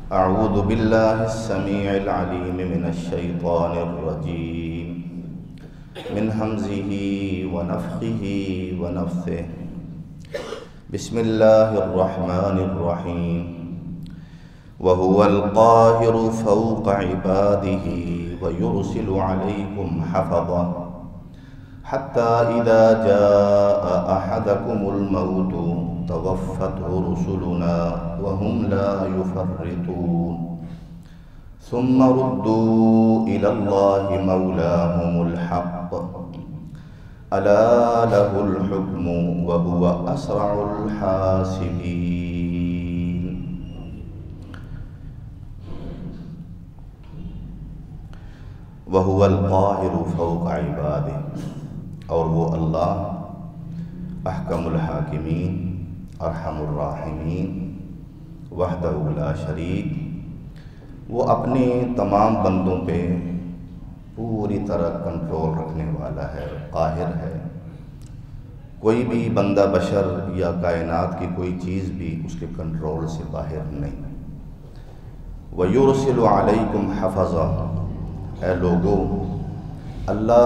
أعوذ بالله السميع العليم من الشيطان الرجيم من همزه ونفخه ونفثه بسم الله الرحمن الرحيم وهو القاهر فوق عباده ويرسل عليكم حفظا حتى إذا جاء أحدكم الموت توفته رسلنا وهم لا يفرطون ثم ردوا إلى الله مولاهم الحق ألا له الحكم وهو أسرع الحاسبين۔ وهو القاهر فوق عباده، اور وہ اللہ احکم الحاکمین ارحم الراحمین وحدہ لا شریک، وہ اپنے تمام بندوں پہ پوری طرح کنٹرول رکھنے والا ہے، قاہر ہے۔ کوئی بھی بندہ بشر یا کائنات کی کوئی چیز بھی اس کے کنٹرول سے باہر نہیں۔ وَيُرْسِلُ عَلَيْكُمْ حَفَظًا، اے لوگو، اللہ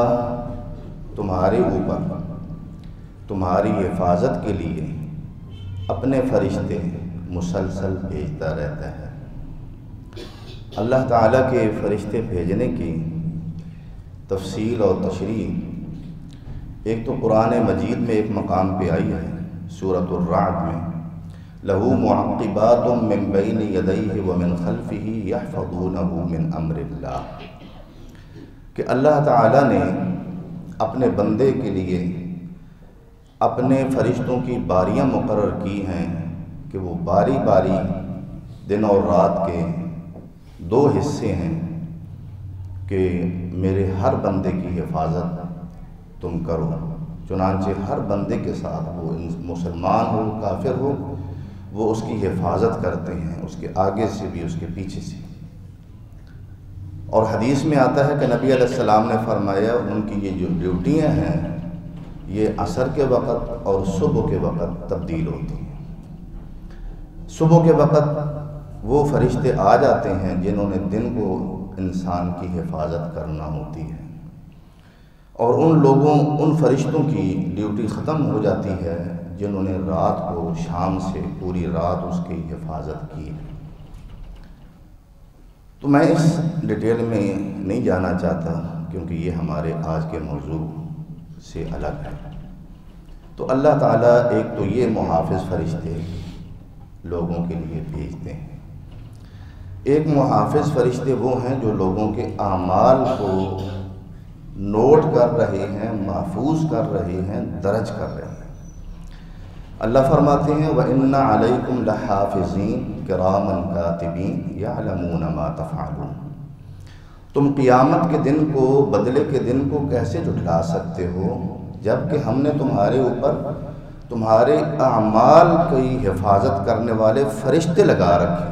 تمہارے اوپر تمہاری حفاظت کے لیے اپنے فرشتے مسلسل بھیجتا رہتا ہے۔ اللہ تعالیٰ کے فرشتے بھیجنے کی تفصیل اور تشریح ایک تو قرآن مجید میں ایک مقام پہ آئی ہے، سورۃ الرعد میں، لَهُ مُعَقِّبَاتٌ مِّن بَيْنِ يَدَيْهِ وَمِنْ خَلْفِهِ يَحْفَظُونَهُ مِنْ أَمْرِ اللَّهِ، کہ اللہ تعالیٰ نے اپنے بندے کے لیے اپنے فرشتوں کی باریاں مقرر کی ہیں کہ وہ باری باری دن اور رات کے دو حصے ہیں کہ میرے ہر بندے کی حفاظت تم کرو۔ چنانچہ ہر بندے کے ساتھ، وہ مسلمان ہو کافر ہو، وہ اس کی حفاظت کرتے ہیں، اس کے آگے سے بھی اس کے پیچھے سے۔ اور حدیث میں آتا ہے کہ نبی علیہ السلام نے فرمایا ان کی یہ جو ڈیوٹیاں ہیں یہ عصر کے وقت اور صبح کے وقت تبدیل ہوتی ہیں۔ صبح کے وقت وہ فرشتے آ جاتے ہیں جنہوں نے دن کو انسان کی حفاظت کرنا ہوتی ہے، اور ان فرشتوں کی ڈیوٹی ختم ہو جاتی ہے جنہوں نے رات کو شام سے پوری رات اس کی حفاظت کی ہے۔ تو میں اس ڈیٹیل میں نہیں جانا چاہتا کیونکہ یہ ہمارے آج کے موضوع سے الگ ہے۔ تو اللہ تعالیٰ ایک تو یہ محافظ فرشتے لوگوں کے لیے بھیجتے ہیں، ایک محافظ فرشتے وہ ہیں جو لوگوں کے اعمال کو نوٹ کر رہے ہیں، محفوظ کر رہے ہیں، درج کر رہے ہیں۔ اللہ فرماتے ہیں وَإِنَّ عَلَيْكُمْ لَحَافِظِينَ كِرَامًا كَاتِبِينَ يَعْلَمُونَ مَا تَفْعَلُونَ۔ تم قیامت کے دن کو، بدلے کے دن کو کیسے جھٹلا سکتے ہو جبکہ ہم نے تمہارے اوپر تمہارے اعمال کی حفاظت کرنے والے فرشتے لگا رکھے،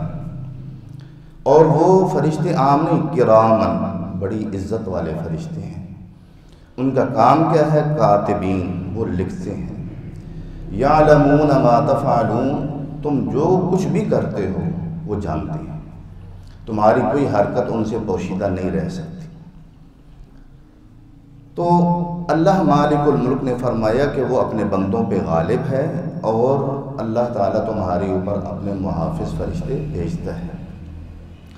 اور وہ فرشتے عام نہیں، کرامن، بڑی عزت والے فرشتے ہیں۔ ان کا کام کیا ہے؟ کاتبین، وہ لکھتے ہیں۔ یعلمون ما تفعلون، تم جو کچھ بھی کرتے ہو وہ جانتے ہیں، تمہاری کوئی حرکت ان سے پوشیدہ نہیں رہ سکتی۔ تو اللہ مالک الملک نے فرمایا کہ وہ اپنے بندوں پہ غالب ہے، اور اللہ تعالیٰ تمہارے اوپر اپنے محافظ فرشتے بھیجتا ہے۔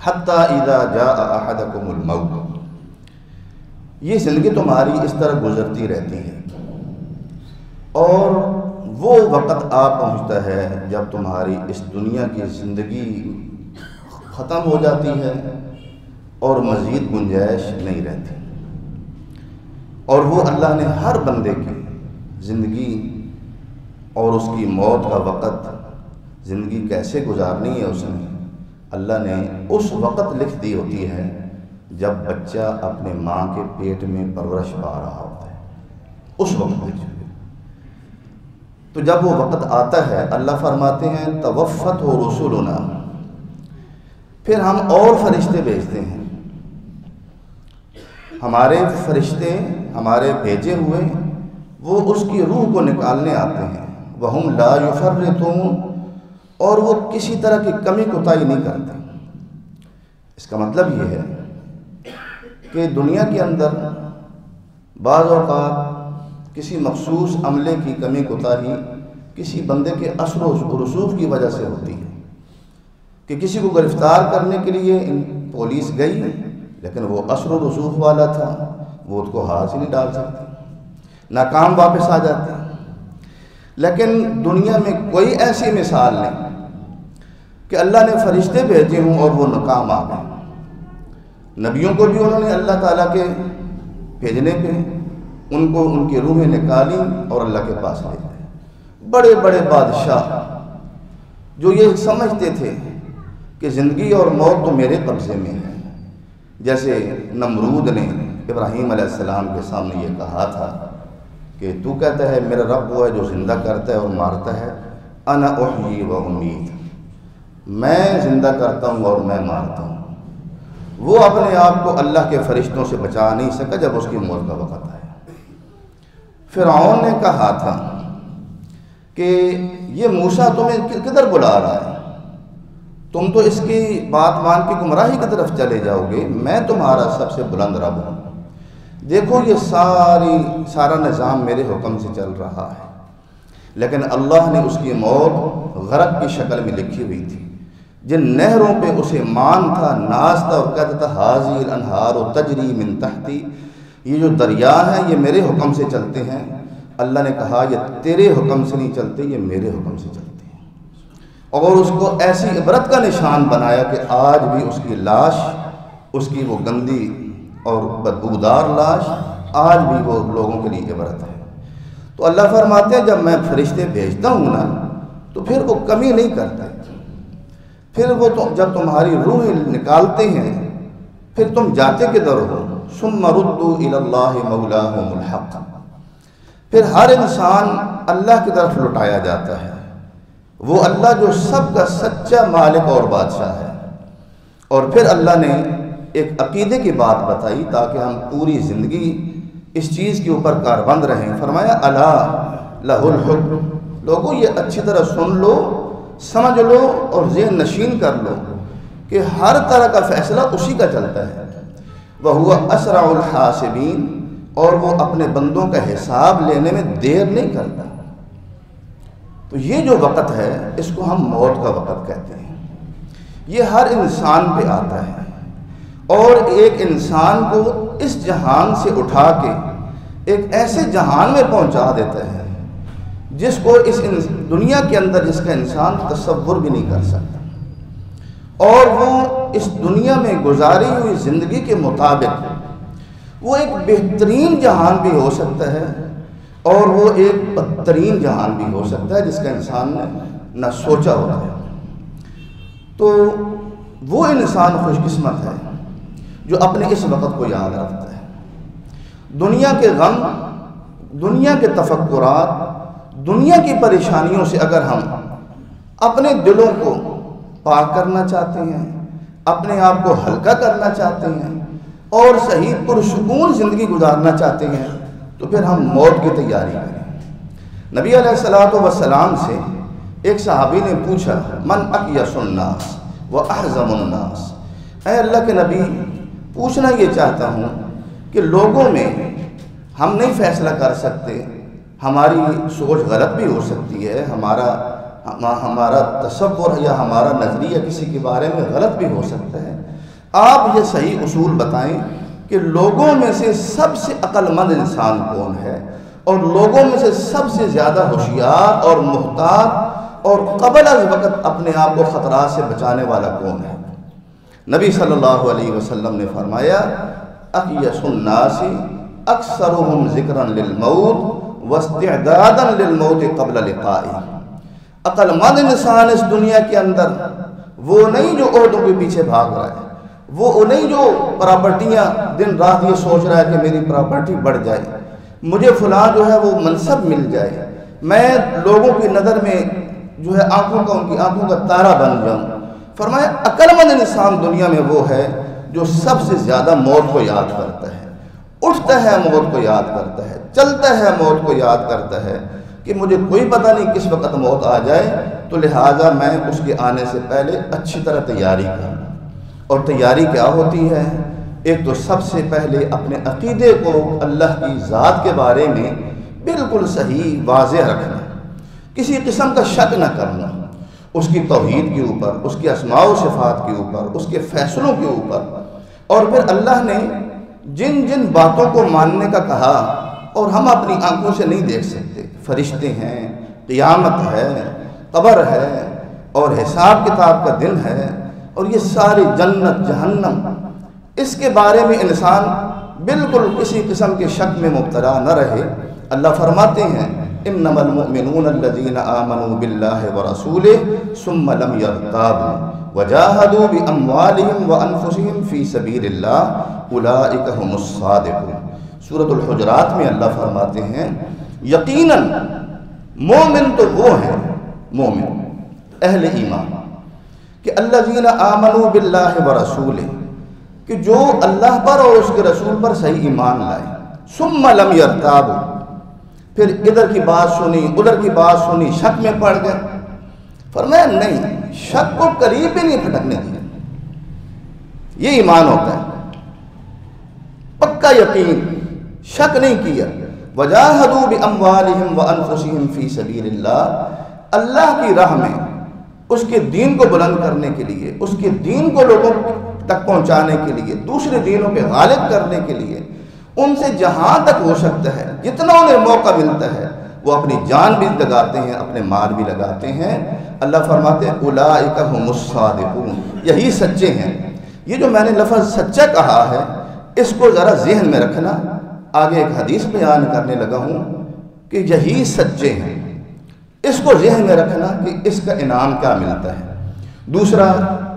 حتی اذا جاء احدکم الموت، یہ زندگی تمہاری اس طرح گزرتی رہتی ہے، اور وہ وقت آ پہنچتا ہے جب تمہاری اس دنیا کی زندگی ختم ہو جاتی ہے اور مزید گنجائش نہیں رہتی، اور وہ اللہ نے ہر بندے کی زندگی اور اس کی موت کا وقت، زندگی کیسے گزارنی ہے، اس نے اللہ نے اس وقت لکھ دی ہوتی ہے جب بچہ اپنے ماں کے پیٹ میں پرورش پا رہا ہوتا ہے، اس وقت لکھ دی۔ تو جب وہ وقت آتا ہے اللہ فرماتے ہیں توفته رسلنا، پھر ہم اور فرشتے بھیجتے ہیں، ہمارے فرشتے ہمارے بھیجے ہوئے وہ اس کی روح کو نکالنے آتے ہیں، وَهُمْ لَا يُفَرِّطُونَ، اور وہ کسی طرح کی کمی کوتاہی نہیں کرتے۔ اس کا مطلب یہ ہے کہ دنیا کے اندر بعض اوقات کسی مخصوص عملے کی کمی کوتاہی کسی بندے کے اثر و رسوخ کی وجہ سے ہوتی ہے کہ کسی کو گرفتار کرنے کے لیے پولیس گئی لیکن وہ اثر و رسوخ والا تھا، وہ اس کو ہاتھ سے نہیں ڈال سکتی، ناکام واپس آ جاتے. لیکن دنیا میں کوئی ایسی مثال نہیں کہ اللہ نے فرشتے بھیجے ہوں اور وہ ناکام آ گئے. نبیوں کو بھی انہوں نے اللہ تعالیٰ کے بھیجنے پہ ان کو ان کی روحیں نکالی اور اللہ کے پاس لے گئے. بڑے بڑے بادشاہ جو یہ سمجھتے تھے کہ زندگی اور موت تو میرے قبضے میں ہے، جیسے نمرود نے ابراہیم علیہ السلام کے سامنے یہ کہا تھا کہ تو کہتا ہے میرا رب وہ ہے جو زندہ کرتا ہے اور مارتا ہے، انا احیی و امید، میں زندہ کرتا ہوں اور میں مارتا ہوں. وہ اپنے آپ کو اللہ کے فرشتوں سے بچا نہیں سکا جب اس کی موت کا وقت آیا. فرعون نے کہا تھا کہ یہ موسیٰ تمہیں کدھر بلا رہا ہے، تم تو اس کی بات مان کے گمراہی کی طرف چلے جاؤ گے، میں تمہارا سب سے بلند رب ہوں. دیکھو یہ سارا نظام میرے حکم سے چل رہا ہے. لیکن اللہ نے اس کی موت غرق کی شکل میں لکھی ہوئی تھی. جن نہروں پہ اسے مان تھا، ناز تھا اور کہتا تھا حاذی الانہار تجری من تحتی، یہ جو دریا ہیں یہ میرے حکم سے چلتے ہیں، اللہ نے کہا یہ تیرے حکم سے نہیں چلتے، یہ میرے حکم سے چلتے ہیں. اور اس کو ایسی عبرت کا نشان بنایا کہ آج بھی اس کی لاش، اس کی وہ گندی اور بدبودار لاش آج بھی وہ لوگوں کے لیے عبرت ہے. تو اللہ فرماتے ہیں جب میں فرشتے بھیجتا ہوں نا تو پھر وہ کمی نہیں کرتے، پھر وہ جب تمہاری روح نکالتے ہیں پھر تم جاتے کدھر ہو، ثم ردوا الی اللہ مولاہم الحق، پھر ہر انسان اللہ کی طرف لٹایا جاتا ہے. وہ اللہ جو سب کا سچا مالک اور بادشاہ ہے. اور پھر اللہ نے ایک عقیدے کی بات بتائی تاکہ ہم پوری زندگی اس چیز کے اوپر کاربند رہیں. فرمایا الا لہ الحکم، لوگوں یہ اچھی طرح سن لو، سمجھ لو اور ذہن نشین کر لو کہ ہر طرح کا فیصلہ اسی کا چلتا ہے. وَهُوَ أَسْرَعُ الْحَاسِبِينَ، اور وہ اپنے بندوں کا حساب لینے میں دیر نہیں کرتا. تو یہ جو وقت ہے اس کو ہم موت کا وقت کہتے ہیں. یہ ہر انسان پہ آتا ہے اور ایک انسان کو اس جہان سے اٹھا کے ایک ایسے جہان میں پہنچا دیتا ہے جس کو اس دنیا کے اندر جس کا انسان تصور بھی نہیں کر سکتا. اور وہ اس دنیا میں گزاری ہوئی زندگی کے مطابق وہ ایک بہترین جہان بھی ہو سکتا ہے اور وہ ایک بدترین جہان بھی ہو سکتا ہے جس کا انسان نے نہ سوچا ہوتا ہے. تو وہ انسان خوش قسمت ہے جو اپنے اس وقت کو یاد رکھتا ہے. دنیا کے غم، دنیا کے تفکرات، دنیا کی پریشانیوں سے اگر ہم اپنے دلوں کو پاک کرنا چاہتے ہیں، اپنے آپ کو ہلکا کرنا چاہتے ہیں اور صحیح پرسکون زندگی گزارنا چاہتے ہیں تو پھر ہم موت کی تیاری کریں. نبی علیہ السلام سے ایک صحابی نے پوچھا من اکیس الناس واحزم الناس، اے اللہ کے نبی پوچھنا یہ چاہتا ہوں کہ لوگوں میں ہم نہیں فیصلہ کر سکتے، ہماری سوچ غلط بھی ہو سکتی ہے، ہمارا تصور یا ہمارا نظریہ کسی کے بارے میں غلط بھی ہو سکتا ہے. آپ یہ صحیح اصول بتائیں کہ لوگوں میں سے سب سے عقل مند انسان کون ہے اور لوگوں میں سے سب سے زیادہ ہوشیار اور محتاط اور قبل از وقت اپنے آپ کو خطرات سے بچانے والا کون ہے. نبی صلی اللہ علیہ وسلم نے فرمایا اکیس الناس اکثرهم ذکرا للموت واستعدادا للموت قبل لقائه. عقل مند انسان اس دنیا کے اندر وہ نہیں جو عہدوں کے پیچھے بھاگ رہا ہے، وہ نہیں جو پراپرٹیاں دن رات یہ سوچ رہا ہے کہ میری پراپرٹی بڑھ جائے، مجھے فلاں جو ہے وہ منصب مل جائے، میں لوگوں کی نظر میں جو ہے ان کی آنکھوں کا تارا بن جاؤں. فرمایا عقل مند انسان دنیا میں وہ ہے جو سب سے زیادہ موت کو یاد کرتا ہے، اٹھتا ہے موت کو یاد کرتا ہے، چلتا ہے موت کو یاد کرتا ہے کہ مجھے کوئی پتہ نہیں کس وقت موت آ جائے، تو لہٰذا میں اس کے آنے سے پہلے اچھی طرح تیاری کروں. اور تیاری کیا ہوتی ہے؟ ایک تو سب سے پہلے اپنے عقیدے کو اللہ کی ذات کے بارے میں بالکل صحیح واضح رکھنا، کسی قسم کا شک نہ کرنا اس کی توحید کے اوپر، اس کے اسماء و صفات کے اوپر، اس کے فیصلوں کے اوپر۔ اور پھر اللہ نے جن جن باتوں کو ماننے کا کہا اور ہم اپنی آنکھوں سے نہیں دیکھ سکتے، فرشتے ہیں، قیامت ہے، قبر ہے، اور حساب کتاب کا دن ہے، اور یہ ساری جنت جہنم، اس کے بارے میں انسان بالکل کسی قسم کے شک میں مبتلا نہ رہے۔ اللہ فرماتے ہیں انما المؤمنون الذين آمنوا بالله ورسوله ثم لم يرتابوا وجاهدوا باموالهم وانفسهم في سبيل الله اولئك هم الصادقون۔ سورۃ الحجرات میں اللہ فرماتے ہیں یقیناً مومن تو وہ ہیں، مومن اہل ایمان، کہ الذین آمنوا باللہ ورسولہ، کہ جو اللہ پر اور اس کے رسول پر صحیح ایمان لائے، ثم لم یرتابوا، پھر ادھر کی بات سنی ادھر کی بات سنی، شک میں پڑ گئے۔ فرمایا نہیں، شک کو قریب بھی نہیں پھٹکنے دیا، یہ ایمان ہوتا ہے، پکا یقین، شک نہیں کیا۔ وجاہدوا باموالہم وانفسہم فی سبیل اللہ، اللہ کی راہ میں اس کے دین کو بلند کرنے کے لیے، اس کے دین کو لوگوں تک پہنچانے کے لیے، دوسرے دینوں پہ غالب کرنے کے لیے ان سے جہاں تک ہو سکتا ہے، جتنا انہیں موقع ملتا ہے، وہ اپنی جان بھی لگاتے ہیں، اپنے مال بھی لگاتے ہیں۔ اللہ فرماتے ہیں اولئک ھم الصادقون، یہی سچے ہیں۔ یہ جو میں نے لفظ سچا کہا ہے، اس کو ذرا ذہن میں رکھنا، آگے ایک حدیث بیان کرنے لگا ہوں کہ یہی سچے ہیں، اس کو ذہن میں رکھنا کہ اس کا انعام کیا ملتا ہے۔ دوسرا،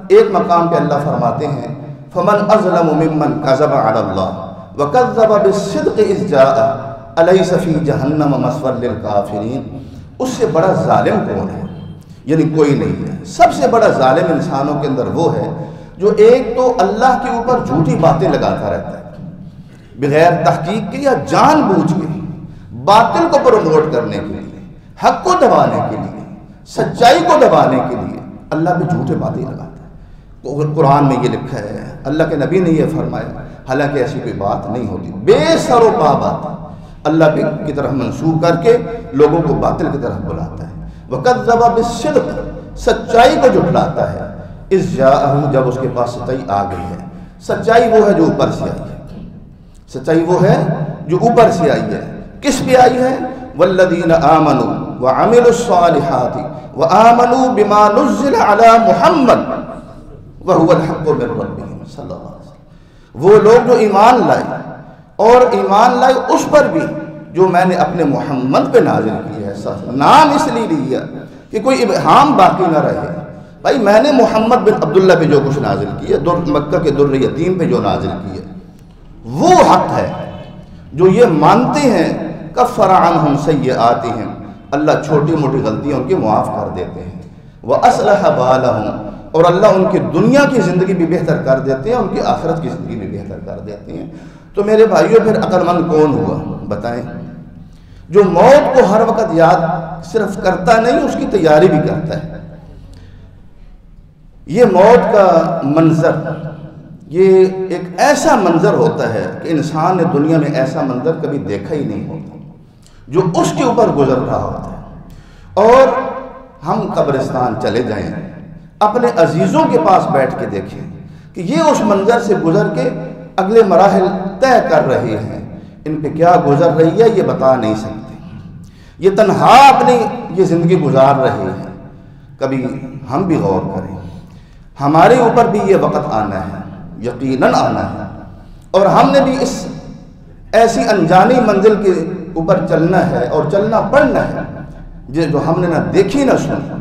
ایک مقام پہ اللہ فرماتے ہیں فمن اظلم ممن کذب علی اللہ وکذب بالصدق اذ جاء الیس فی جہنم مثوی للکافرین۔ اس سے بڑا ظالم کون ہے؟ یعنی کوئی نہیں ہے۔ سب سے بڑا ظالم انسانوں کے اندر وہ ہے جو ایک تو اللہ کے اوپر جھوٹی باتیں لگاتا رہتا ہے بغیر تحقیق کے یا جان بوجھ کے، باطل کو پروموٹ کرنے کے لیے، حق کو دبانے کے لیے، سچائی کو دبانے کے لیے اللہ پہ جھوٹے باتیں لگاتا ہے۔ قرآن میں یہ لکھا ہے، اللہ کے نبی نے یہ فرمایا، حالانکہ ایسی کوئی بات نہیں ہوتی، بے سر و پا بات اللہ کی طرف منسوب کر کے لوگوں کو باطل کی طرف بلاتا ہے۔ وَكَذَّبَ بِالصِّدْقِ، سچائی کو جھٹلاتا ہے۔ اِذْ جَاءَهُ، جب اس کے پاس سچائی آ گئی ہے۔ سچائی وہ ہے جو اوپر سے آئی ہے، سچائی وہ ہے جو اوپر سے آئی ہے۔ کس پہ آئی ہے؟ وَالَّذِينَ آمَنُوا وَعَمِلُوا الصَّالِحَاتِ وَآمَنُوا بِمَا نُزِّلَ عَلَى مُحَمَّدٍ وَهُوَ الْحَقُّ مِنْ رَبِّهِمْ، صلی اللہ علیہ وسلم۔ وہ لوگ جو ایمان لائے، اور ایمان لائے اس پر بھی جو میں نے اپنے محمد پہ نازل کیا ہے۔ نام اس لیے لیا کہ کوئی ابہام باقی نہ رہے، بھائی میں نے محمد بن عبداللہ پہ جو کچھ نازل کیا، مکہ کے در یتیم پہ جو نازل کیا، وہ حق ہے۔ جو یہ مانتے ہیں کفر عنہم سیئاتہم، اللہ چھوٹی موٹی غلطیاں ان کی معاف کر دیتے ہیں۔ وَأَصْلَحَ بَالَهُمْ، اور اللہ ان کی دنیا کی زندگی بھی بہتر کر دیتے ہیں، ان کی آخرت کی زندگی بھی بہتر کر دیتے ہیں۔ تو میرے بھائیوں، پھر عقل مند کون ہوا بتائیں؟ جو موت کو ہر وقت یاد صرف کرتا نہیں، اس کی تیاری بھی کرتا ہے۔ یہ موت کا منظر، یہ ایک ایسا منظر ہوتا ہے کہ انسان نے دنیا میں ایسا منظر کبھی دیکھا ہی نہیں ہوتا، جو اس کے اوپر گزر رہا ہوتا ہے۔ اور ہم قبرستان چلے جائیں، اپنے عزیزوں کے پاس بیٹھ کے دیکھیں کہ یہ اس منظر سے گزر کے اگلے مراحل طے کر رہے ہیں، ان پہ کیا گزر رہی ہے یہ بتا نہیں سکتے، یہ تنہا اپنی یہ زندگی گزار رہے ہیں۔ کبھی ہم بھی غور کریں، ہمارے اوپر بھی یہ وقت آنا ہے، یقیناً آنا ہے، اور ہم نے بھی اس ایسی انجانی منزل کے اوپر چلنا ہے اور چلنا پڑنا ہے جو ہم نے نہ دیکھی نہ سنی۔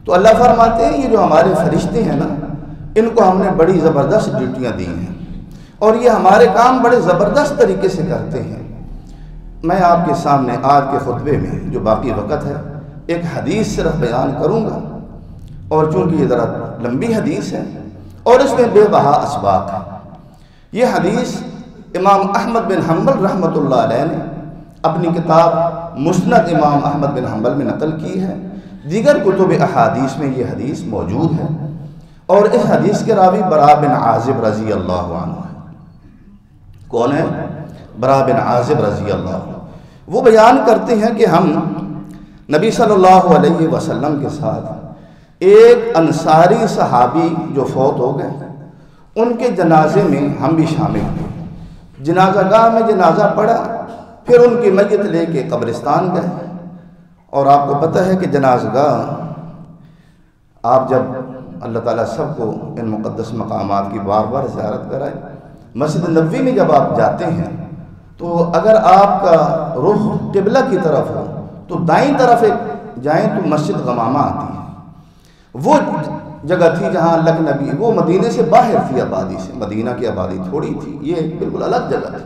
تو اللہ فرماتے ہیں یہ جو ہمارے فرشتے ہیں نا، ان کو ہم نے بڑی زبردست ڈیوٹیاں دی ہیں، اور یہ ہمارے کام بڑے زبردست طریقے سے کرتے ہیں۔ میں آپ کے سامنے آج کے خطبے میں جو باقی وقت ہے، ایک حدیث صرف بیان کروں گا، اور چونکہ یہ ذرا لمبی حدیث ہے اور اس میں بے بہا اسباق ہے۔ یہ حدیث امام احمد بن حنبل رحمۃ اللہ علیہ نے اپنی کتاب مسند امام احمد بن حنبل میں نقل کی ہے، دیگر کتب احادیث میں یہ حدیث موجود ہے، اور اس حدیث کے راوی برا بن عازب رضی اللہ عنہ ہے۔ کون ہے؟ برا بن عازب رضی اللہ عنہ۔ وہ بیان کرتے ہیں کہ ہم نبی صلی اللہ علیہ وسلم کے ساتھ ایک انصاری صحابی جو فوت ہو گئے ان کے جنازے میں ہم بھی شامل ہوئے۔ جنازہ گاہ میں جنازہ پڑا، پھر ان کی میت لے کے قبرستان گئے۔ اور آپ کو پتہ ہے کہ جنازہ گاہ آپ جب اللہ تعالیٰ سب کو ان مقدس مقامات کی بار بار زیارت کرائے، مسجد نبوی میں جب آپ جاتے ہیں تو اگر آپ کا رخ قبلہ کی طرف ہو تو دائیں طرف جائیں تو مسجد غمامہ آتی ہے۔ وہ جگہ تھی جہاں اللہ کے نبی، وہ مدینے سے باہر تھی آبادی سے، مدینہ کی آبادی تھوڑی تھی، یہ بالکل الگ جگہ تھی۔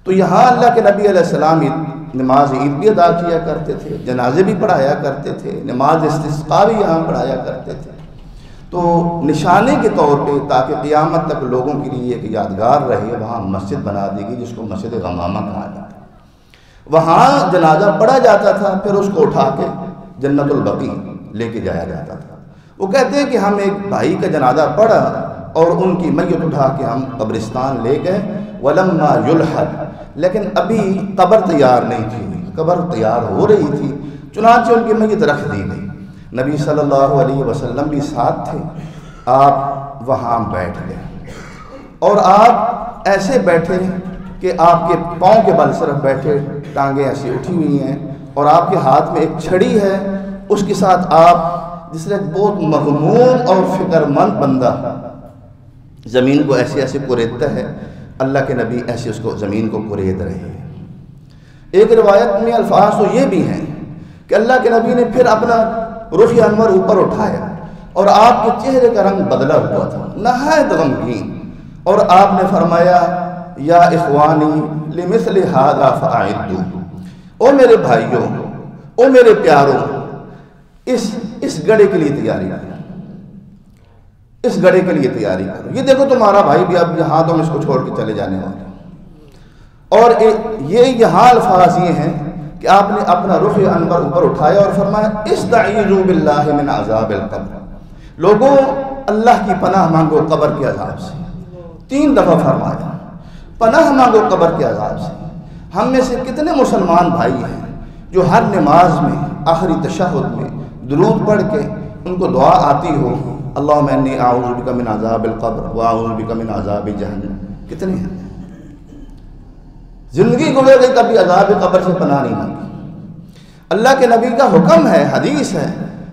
تو یہاں اللہ کے نبی علیہ السلام نماز عید بھی ادا کیا کرتے تھے، جنازے بھی پڑھایا کرتے تھے، نماز استسقاء بھی یہاں پڑھایا کرتے تھے۔ تو نشانے کے طور پہ تاکہ قیامت تک لوگوں کے لیے ایک یادگار رہے، وہاں مسجد بنا دی گئی جس کو مسجد غمامہ کہا جاتا ہے۔ وہاں جنازہ پڑھا جاتا تھا، پھر اس کو اٹھا کے جنت البقیع لے کے جایا جاتا تھا۔ وہ کہتے ہیں کہ ہم ایک بھائی کا جنازہ پڑھا اور ان کی میت اٹھا کے ہم قبرستان لے گئے، وَلَمَّا يُلْحَدْ، لیکن ابھی قبر تیار نہیں تھی، قبر تیار ہو رہی تھی، چنانچہ ان کی میت رکھ دی گئی۔ نبی صلی اللہ علیہ وسلم بھی ساتھ تھے، آپ وہاں بیٹھ گئے اور آپ ایسے بیٹھے کہ آپ کے پاؤں کے بل صرف بیٹھے، ٹانگیں ایسی اٹھی ہوئی ہیں اور آپ کے ہاتھ میں ایک چھڑی ہے، اس کے ساتھ آپ جس طرح بہت مغموم اور فکر مند بندہ زمین کو ایسے ایسے کوریدتا ہے، اللہ کے نبی ایسے اس کو زمین کو کورید رہے ہیں۔ ایک روایت میں الفاظ تو یہ بھی ہیں کہ اللہ کے نبی نے پھر اپنا رخ انور اوپر اٹھایا اور آپ کے چہرے کا رنگ بدلا ہوا تھا، نہایت غمگین، اور آپ نے فرمایا یا اخوانی لمثل ھذا فاعدوا، او میرے بھائیوں، او میرے پیاروں، اس گڑے کے لیے تیاری کرو، اس گڑے کے لیے تیاری کرو۔ یہ دیکھو تمہارا بھائی بھی اب یہاں تم اس کو چھوڑ کے چلے جانے والے۔ اور یہ یہاں الفاظ یہ ہیں کہ آپ نے اپنا رخ انور اوپر اٹھایا اور فرمایا استعیذوا باللہ من عذاب القبر، لوگوں اللہ کی پناہ مانگو قبر کے عذاب سے۔ 3 دفعہ فرمایا پناہ مانگو قبر کے عذاب سے۔ ہم میں سے کتنے مسلمان بھائی ہیں جو ہر نماز میں آخری تشہد میں درود پڑھ کے ان کو دعا آتی ہو اللہم انی اعوذ بک من عذاب القبر واعوذ بک من عذاب جہنم؟ کتنے ہیں؟ زندگی گزر گئی کبھی عذاب قبر سے پناہ نہیں مانگی۔ اللہ کے نبی کا حکم ہے، حدیث ہے،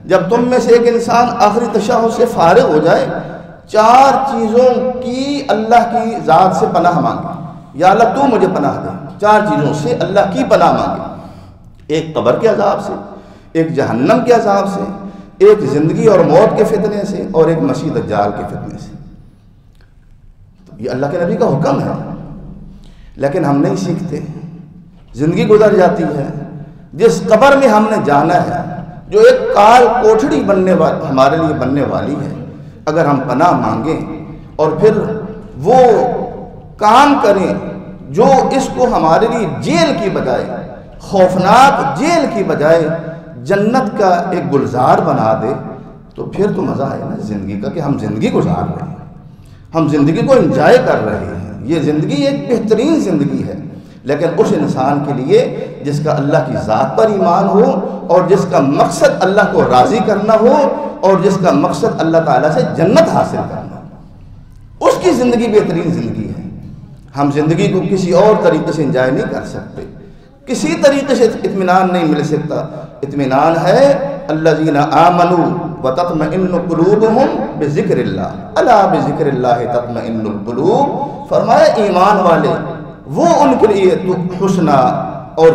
جب تم میں سے ایک انسان آخری تشہد سے فارغ ہو جائے 4 چیزوں کی اللہ کی ذات سے پناہ مانگے، یا اللہ تو مجھے پناہ دے۔ 4 چیزوں سے اللہ کی پناہ مانگے، ایک قبر کے عذاب سے، ایک جہنم کے عذاب سے، ایک زندگی اور موت کے فتنے سے، اور ایک مسیح دجال کے فتنے سے۔ یہ اللہ کے نبی کا حکم ہے، لیکن ہم نہیں سیکھتے۔ زندگی گزر جاتی ہے، جس قبر میں ہم نے جانا ہے، جو ایک کال کوٹھڑی ہمارے لیے بننے والی ہے، اگر ہم پناہ مانگیں اور پھر وہ کام کریں جو اس کو ہمارے لیے جیل کی بجائے، خوفناک جیل کی بجائے جنت کا ایک گلزار بنا دے، تو پھر تو مزہ آئے نا زندگی کا، کہ ہم زندگی گزار رہے ہیں، ہم زندگی کو انجوائے کر رہے ہیں۔ یہ زندگی ایک بہترین زندگی ہے، لیکن اس انسان کے لیے جس کا اللہ کی ذات پر ایمان ہو اور جس کا مقصد اللہ کو راضی کرنا ہو اور جس کا مقصد اللہ تعالیٰ سے جنت حاصل کرنا ہو، اس کی زندگی بہترین زندگی ہے۔ ہم زندگی کو کسی اور طریقے سے انجوائے نہیں کر سکتے، کسی طریقے سے اطمینان نہیں مل سکتا۔ اطمینان ہے الذین آمنوا وتطمئن قلوبہم بذکر اللہ، الا بذکر اللہ تطمئن القلوب۔ فرمایا ایمان والے وہ ان کے لیے حسنہ اور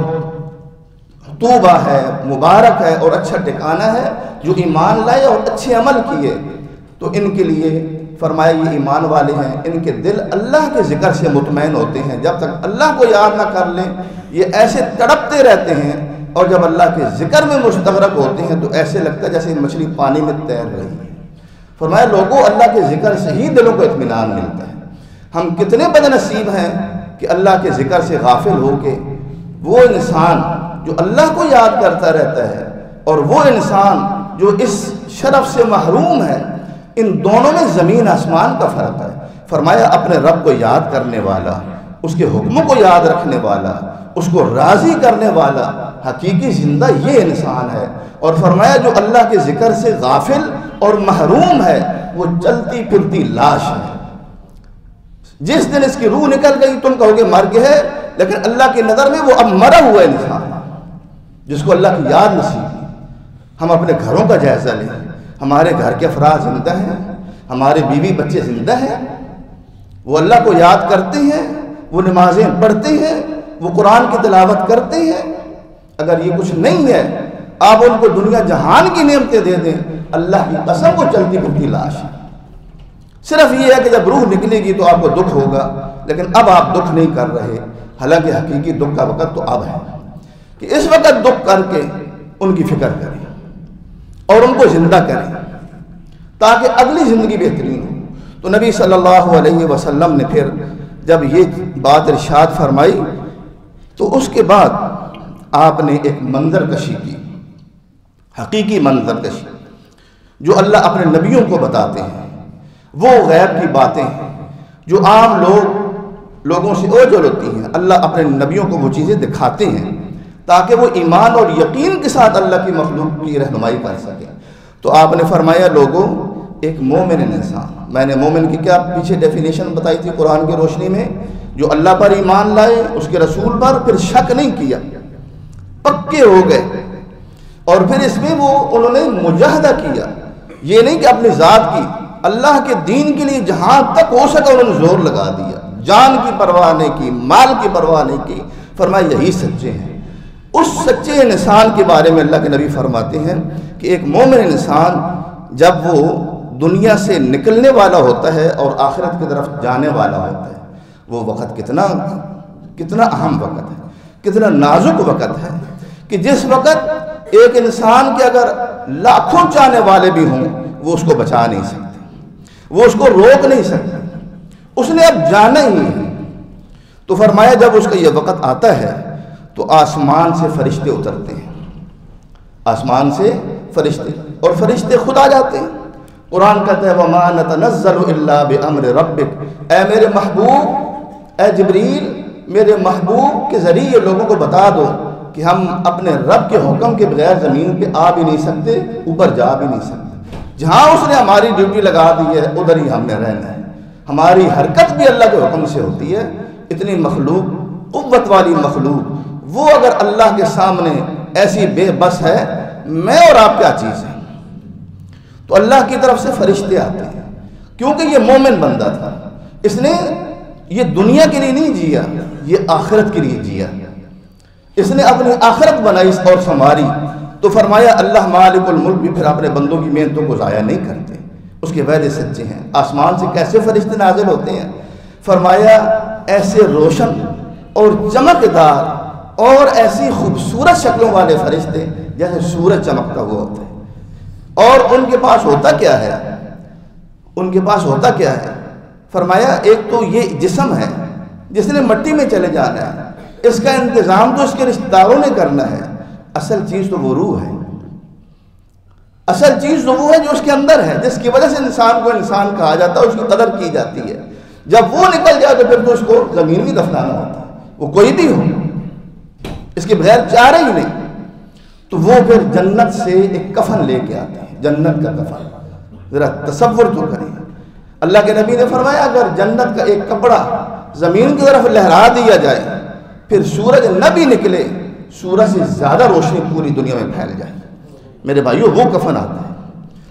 طوبہ ہے، مبارک ہے اور اچھا ٹھکانہ ہے جو ایمان لائے اور اچھے عمل کیے، تو ان کے لیے فرمایا یہ ایمان والے ہیں، ان کے دل اللہ کے ذکر سے مطمئن ہوتے ہیں۔ جب تک اللہ کو یاد نہ کر لیں یہ ایسے تڑپتے رہتے ہیں، اور جب اللہ کے ذکر میں مستغرق ہوتے ہیں تو ایسے لگتا ہے جیسے مچھلی پانی میں تیر رہی ہے۔ فرمایا لوگوں اللہ کے ذکر سے ہی دلوں کو اطمینان ملتا ہے۔ ہم کتنے بد نصیب ہیں کہ اللہ کے ذکر سے غافل ہو کے وہ انسان جو اللہ کو یاد کرتا رہتا ہے، اور وہ انسان جو اس شرف سے محروم ہے ان دونوں میں زمین آسمان کا فرق ہے۔ فرمایا اپنے رب کو یاد کرنے والا، اس کے حکموں کو یاد رکھنے والا، اس کو راضی کرنے والا حقیقی زندہ یہ انسان ہے۔ اور فرمایا جو اللہ کے ذکر سے غافل اور محروم ہے وہ چلتی پھرتی لاش ہے۔ جس دن اس کی روح نکل گئی تم کہو گے مر گیا ہے، لیکن اللہ کی نظر میں وہ اب مرا ہوا انسان ہے جس کو اللہ کی یاد نصیب کی۔ ہم اپنے گھروں کا جائزہ لیں، ہمارے گھر کے افراد زندہ ہیں، ہمارے بیوی بچے زندہ ہیں، وہ اللہ کو یاد کرتے ہیں، وہ نمازیں پڑھتے ہیں، وہ قرآن کی تلاوت کرتے ہیں۔ اگر یہ کچھ نہیں ہے آپ ان کو دنیا جہان کی نعمتیں دے دیں، اللہ کی قسم وہ چلتی پھرتی لاش ہے۔ صرف یہ ہے کہ جب روح نکلے گی تو آپ کو دکھ ہوگا، لیکن اب آپ دکھ نہیں کر رہے، حالانکہ حقیقی دکھ کا وقت تو اب ہے کہ اس وقت دکھ کر کے ان کی فکر کریں اور ان کو زندہ کریں تاکہ اگلی زندگی بہترین ہو۔ تو نبی صلی اللہ علیہ وسلم نے پھر جب یہ بات ارشاد فرمائی تو اس کے بعد آپ نے ایک منظر کشی کی، حقیقی منظر کشی جو اللہ اپنے نبیوں کو بتاتے ہیں۔ وہ غیب کی باتیں ہیں جو عام لوگوں سے اوجھل ہوتی ہیں، اللہ اپنے نبیوں کو وہ چیزیں دکھاتے ہیں تاکہ وہ ایمان اور یقین کے ساتھ اللہ کی مخلوق کی رہنمائی کر سکیں۔ تو آپ نے فرمایا لوگوں ایک مومن انسان، میں نے مومن کی کیا پیچھے ڈیفینیشن بتائی تھی قرآن کی روشنی میں، جو اللہ پر ایمان لائے، اس کے رسول پر، پھر شک نہیں کیا، پکے ہو گئے، اور پھر اس میں وہ انہوں نے مجاہدہ کیا، یہ نہیں کہ اپنی ذات کی، اللہ کے دین کے لیے جہاں تک ہو سکا انہوں نے زور لگا دیا، جان کی پرواہ نہیں کی، مال کی پرواہ نہیں کی۔ فرمایا یہی سچے ہیں۔ اس سچے انسان کے بارے میں اللہ کے نبی فرماتے ہیں کہ ایک مومن انسان جب وہ دنیا سے نکلنے والا ہوتا ہے اور آخرت کی طرف جانے والا ہوتا ہے، وہ وقت کتنا اہم وقت ہے، کتنا نازک وقت ہے کہ جس وقت ایک انسان کے اگر لاکھوں چاہنے والے بھی ہوں وہ اس کو بچا نہیں سکتے، وہ اس کو روک نہیں سکتے، اس نے اب جانا ہی ہے۔ تو فرمایا جب اس کا یہ وقت آتا ہے تو آسمان سے فرشتے اترتے ہیں، آسمان سے فرشتے، اور فرشتے خود آ جاتے ہیں۔ قرآن کہتا ہے وَمَا نَتَنَزَّلُ إِلَّا بِأَمْرِ رَبِّكَ، اے میرے محبوب، اے جبریل میرے محبوب کے ذریعے لوگوں کو بتا دو کہ ہم اپنے رب کے حکم کے بغیر زمین پہ آ بھی نہیں سکتے، اوپر جا بھی نہیں سکتے۔ جہاں اس نے ہماری ڈیوٹی لگا دی ہے ادھر ہی ہم نے رہنا ہے، ہماری حرکت بھی اللہ کے حکم سے ہوتی ہے۔ اتنی مخلوق، قوت والی مخلوق، وہ اگر اللہ کے سامنے ایسی بے بس ہے، میں اور آپ کیا چیز ہے؟ تو اللہ کی طرف سے فرشتے آتے ہیں، کیونکہ یہ مومن بندہ تھا، اس نے یہ دنیا کے لیے نہیں جیا، یہ آخرت کے لیے جیا، اس نے اپنی آخرت بنائی اور سنواری۔ تو فرمایا اللہ مالک الملک بھی پھر اپنے بندوں کی محنتوں کو ضائع نہیں کرتے، اس کے وعدے سچے ہیں۔ آسمان سے کیسے فرشتے نازل ہوتے ہیں؟ فرمایا ایسے روشن اور چمکدار اور ایسی خوبصورت شکلوں والے فرشتے جیسے سورج چمکتا ہوا ہوتا ہے۔ اور ان کے پاس ہوتا کیا ہے؟ ان کے پاس ہوتا کیا ہے؟ فرمایا ایک تو یہ جسم ہے جس نے مٹی میں چلے جانا ہے، اس کا انتظام تو اس کے رشتہ داروں نے کرنا ہے، اصل چیز تو وہ روح ہے، اصل چیز تو وہ ہے جو اس کے اندر ہے، جس کی وجہ سے انسان کو انسان کہا جاتا ہے، اس کی قدر کی جاتی ہے۔ جب وہ نکل جائے تو پھر تو اس کو زمین میں دفنانا ہوتا ہے، وہ کوئی بھی ہو، اس کے بغیر چارہ ہی نہیں۔ تو وہ پھر جنت سے ایک کفن لے کے آتے ہیں، جنت کا کفن، ذرا تصور تو کریں۔ اللہ کے نبی نے فرمایا اگر جنت کا ایک کپڑا زمین کی طرف لہرا دیا جائے، پھر سورج نہ بھی نکلے، سورج سے زیادہ روشنی پوری دنیا میں پھیل جائے۔ میرے بھائیو وہ کفن آتا ہے،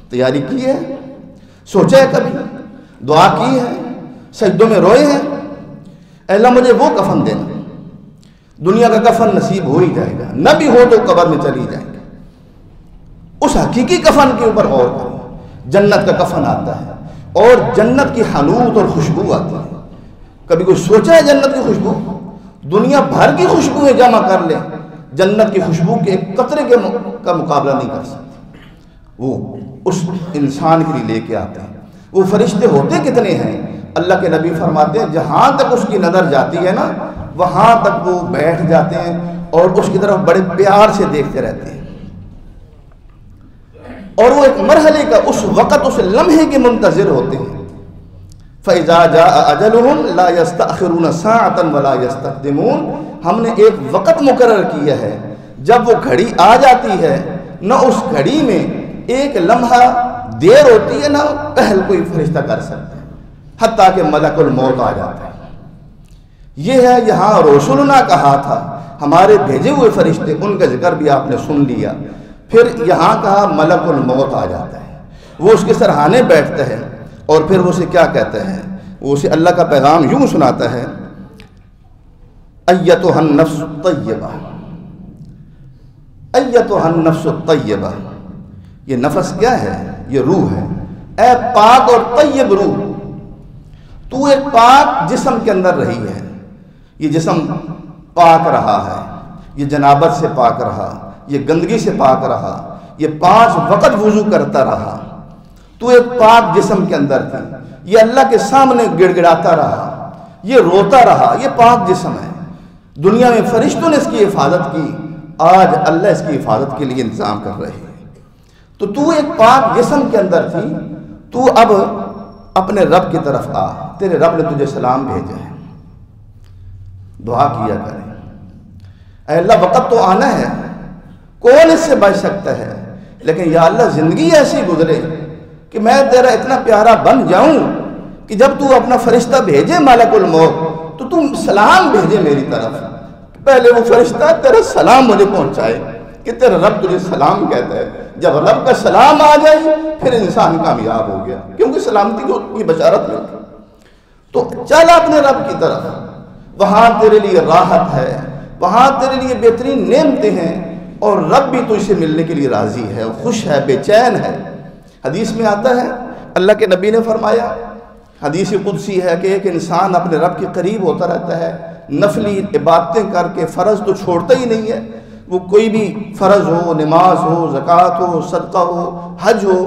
تیاری کی ہے، سوچا ہے کبھی، دعا کی ہے، سجدوں میں روئے ہیں، اے اللہ مجھے وہ کفن دینا۔ دنیا کا کفن نصیب ہو ہی جائے گا، نہ بھی ہو تو قبر میں چلی جائیں گے۔ اس حقیقی کفن کے اوپر غور کریں، جنت کا کفن آتا ہے اور جنت کی حنوط اور خوشبو آتی ہے۔ کبھی کوئی سوچا ہے جنت کی خوشبو؟ دنیا بھر کی خوشبویں جمع کر لیں، جنت کی خوشبو کے ایک قطرے کا مقابلہ نہیں کر سکتے۔ وہ اس انسان کے لیے لے کے آتے ہیں۔ وہ فرشتے ہوتے کتنے ہیں؟ اللہ کے نبی فرماتے ہیں جہاں تک اس کی نظر جاتی ہے نا، وہاں تک وہ بیٹھ جاتے ہیں اور اس کی طرف بڑے پیار سے دیکھتے رہتے ہیں۔ اور وہ ایک مرحلے کا اس وقت اس لمحے کے منتظر ہوتے ہیں۔ فَإِذَا جَاءَ أَجَلُهُمْ لَا يَسْتَأْخِرُونَ سَاعَةً وَلَا يَسْتَقْدِمُونَ، ہم نے ایک وقت مقرر کیا ہے، جب وہ گھڑی آ جاتی ہے نہ اس گھڑی میں ایک لمحہ دیر ہوتی ہے نہ پہل کوئی فرشتہ کر سکتا ہے، حتیٰ کہ ملک الموت آ جاتا ہے۔ یہ ہے یہاں رسولنا کہا تھا، ہمارے بھیجے ہوئے فرشتے، ان کا ذکر بھی آپ نے سن لیا۔ پھر یہاں کہا ملک الموت آ جاتا ہے، وہ اس کے سرہانے بیٹھتا ہے اور پھر وہ اسے کیا کہتا ہے، وہ اسے اللہ کا پیغام یوں سناتا ہے، ایتھا النفس الطیبہ، ایتھا النفس الطیبہ، یہ نفس کیا ہے؟ یہ روح ہے۔ اے پاک اور طیب روح، تو ایک پاک جسم کے اندر رہی ہے، یہ جسم پاک رہا ہے، یہ جنابت سے پاک رہا، یہ گندگی سے پاک رہا، یہ 5 وقت وضو کرتا رہا، تو ایک پاک جسم کے اندر تھی، یہ اللہ کے سامنے گڑ گڑاتا رہا، یہ روتا رہا، یہ پاک جسم ہے۔ دنیا میں فرشتوں نے اس کی حفاظت کی، آج اللہ اس کی حفاظت کے لیے انتظام کر رہے ہیں۔ تو ایک پاک جسم کے اندر تھی، تو اب اپنے رب کی طرف آ، تیرے رب نے تجھے سلام بھیجا ہے۔ دعا کیا کریں، اے اللہ وقت تو آنا ہے، کون اس سے بچ سکتا ہے، لیکن یا اللہ زندگی ایسی گزرے کہ میں تیرا اتنا پیارا بن جاؤں کہ جب تو اپنا فرشتہ بھیجے ملک الموت تو تم سلام بھیجے میری طرف، پہلے وہ فرشتہ تیرا سلام مجھے پہنچائے کہ تیرا رب تجھے سلام کہتا ہے۔ جب رب کا سلام آ جائے پھر انسان کامیاب ہو گیا، کیونکہ سلامتی کی بشارت ملتی۔ تو چل اپنے رب کی طرف، وہاں تیرے لیے راحت ہے، وہاں تیرے لیے بہترین نعمتیں ہیں، اور رب بھی تجھ سے ملنے کے لیے راضی ہے، خوش ہے، بے چین ہے۔ حدیث میں آتا ہے، اللہ کے نبی نے فرمایا، حدیث قدسی ہے کہ ایک انسان اپنے رب کے قریب ہوتا رہتا ہے، نفلی عبادتیں کر کے، فرض تو چھوڑتا ہی نہیں ہے، وہ کوئی بھی فرض ہو، نماز ہو، زکوٰۃ ہو، صدقہ ہو، حج ہو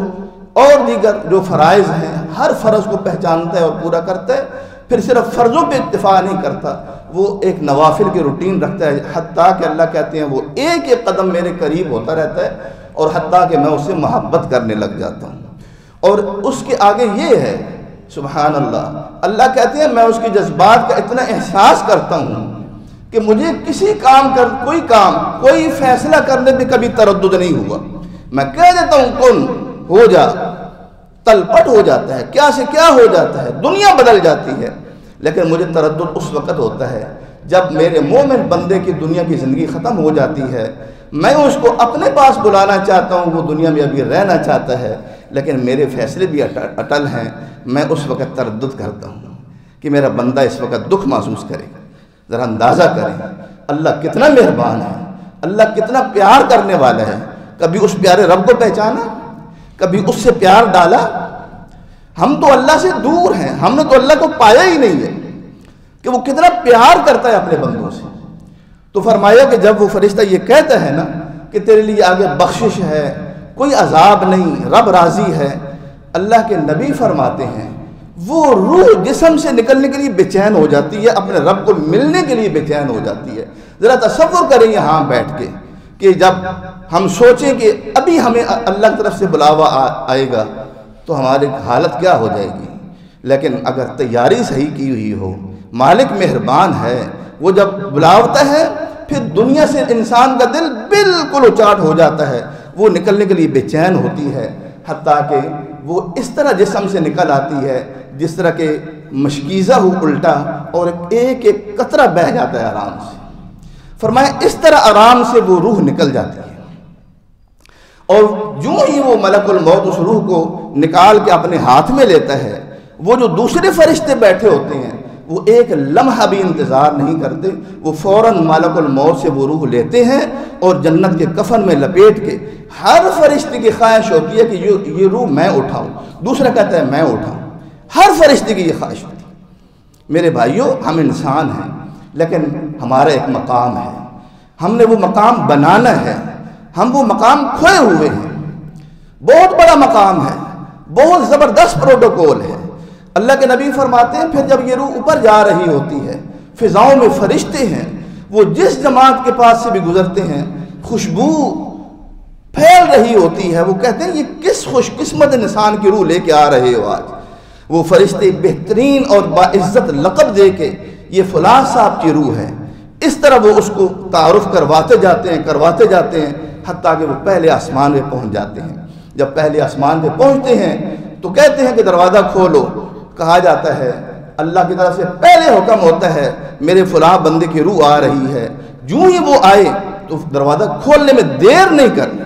اور دیگر جو فرائض ہیں، ہر فرض کو پہچانتا ہے اور پورا کرتا ہے۔ پھر صرف فرضوں پہ اکتفا نہیں کرتا، وہ ایک نوافل کی روٹین رکھتا ہے، حتیٰ کہ اللہ کہتے ہیں وہ ایک ایک قدم میرے قریب ہوتا رہتا ہے، اور حتیٰ کہ میں اسے محبت کرنے لگ جاتا ہوں۔ اور اس کے آگے یہ ہے، سبحان اللہ، اللہ کہتے ہیں میں اس کے جذبات کا اتنا احساس کرتا ہوں کہ مجھے کسی کوئی فیصلہ کرنے پہ کبھی تردد نہیں ہوا، میں کہہ دیتا ہوں کن ہو جا، تل پٹ ہو جاتا ہے، کیا سے کیا ہو جاتا ہے، دنیا بدل جاتی ہے۔ لیکن مجھے تردد اس وقت ہوتا ہے جب میرے مومن بندے کی دنیا کی زندگی ختم ہو جاتی ہے، میں اس کو اپنے پاس بلانا چاہتا ہوں، وہ دنیا میں ابھی رہنا چاہتا ہے، لیکن میرے فیصلے بھی اٹل ہیں، میں اس وقت تردد کرتا ہوں کہ میرا بندہ اس وقت دکھ محسوس کرے۔ ذرا اندازہ کریں اللہ کتنا مہربان ہے، اللہ کتنا پیار کرنے والا ہے۔ کبھی اس پیارے رب کو پہچانا، کبھی اس سے پیار ڈالا؟ ہم تو اللہ سے دور ہیں، ہم نے تو اللہ کو پایا ہی نہیں ہے کہ وہ کتنا پیار کرتا ہے اپنے بندوں سے۔ تو فرمایا کہ جب وہ فرشتہ یہ کہتا ہے نا کہ تیرے لیے آگے بخشش ہے، کوئی عذاب نہیں، رب راضی ہے، اللہ کے نبی فرماتے ہیں وہ روح جسم سے نکلنے کے لیے بے چین ہو جاتی ہے، اپنے رب کو ملنے کے لیے بے چین ہو جاتی ہے۔ ذرا تصور کریں یہاں بیٹھ کے کہ جب ہم سوچیں کہ ابھی ہمیں اللہ کی طرف سے بلاوا آئے گا تو ہماری حالت کیا ہو جائے گی۔ لیکن اگر تیاری صحیح کی ہوئی ہو، مالک مہربان ہے، وہ جب بلاوتا ہے پھر دنیا سے انسان کا دل بالکل اچاٹ ہو جاتا ہے، وہ نکلنے کے لیے بے چین ہوتی ہے، حتیٰ کہ وہ اس طرح جسم سے نکل آتی ہے جس طرح کہ مشکیزہ ہو الٹا، اور ایک ایک قطرہ بہہ جاتا ہے آرام سے۔ فرمایا اس طرح آرام سے وہ روح نکل جاتی ہے، اور جو ہی وہ ملک الموت اس روح کو نکال کے اپنے ہاتھ میں لیتا ہے، وہ جو دوسرے فرشتے بیٹھے ہوتے ہیں وہ ایک لمحہ بھی انتظار نہیں کرتے، وہ فوراً ملک الموت سے وہ روح لیتے ہیں اور جنت کے کفن میں لپیٹ کے، ہر فرشتے کی خواہش ہوتی ہے کہ یہ روح میں اٹھاؤں، دوسرا کہتا ہے میں اٹھاؤں، ہر فرشتے کی یہ خواہش ہوتی ہے۔ میرے بھائیوں، ہم انسان ہیں لیکن ہمارا ایک مقام ہے، ہم نے وہ مقام بنانا ہے، ہم وہ مقام کھوئے ہوئے ہیں، بہت بڑا مقام ہے، بہت زبردست پروٹوکول ہے۔ اللہ کے نبی فرماتے ہیں پھر جب یہ روح اوپر جا رہی ہوتی ہے، فضاؤں میں فرشتے ہیں، وہ جس جماعت کے پاس سے بھی گزرتے ہیں خوشبو پھیل رہی ہوتی ہے، وہ کہتے ہیں یہ کس خوش قسمت انسان کی روح لے کے آ رہے ہو آج۔ وہ فرشتے بہترین اور باعزت لقب دے کے یہ فلاں صاحب کی روح ہے، اس طرح وہ اس کو تعارف کرواتے جاتے ہیں حتیٰ کہ وہ پہلے آسمان پہ پہنچ جاتے ہیں۔ جب پہلے آسمان پہ پہنچتے ہیں تو کہتے ہیں کہ دروازہ کھولو۔ کہا جاتا ہے اللہ کی طرف سے پہلے حکم ہوتا ہے میرے فلاں بندے کی روح آ رہی ہے، جو ہی وہ آئے تو دروازہ کھولنے میں دیر نہیں کرنا،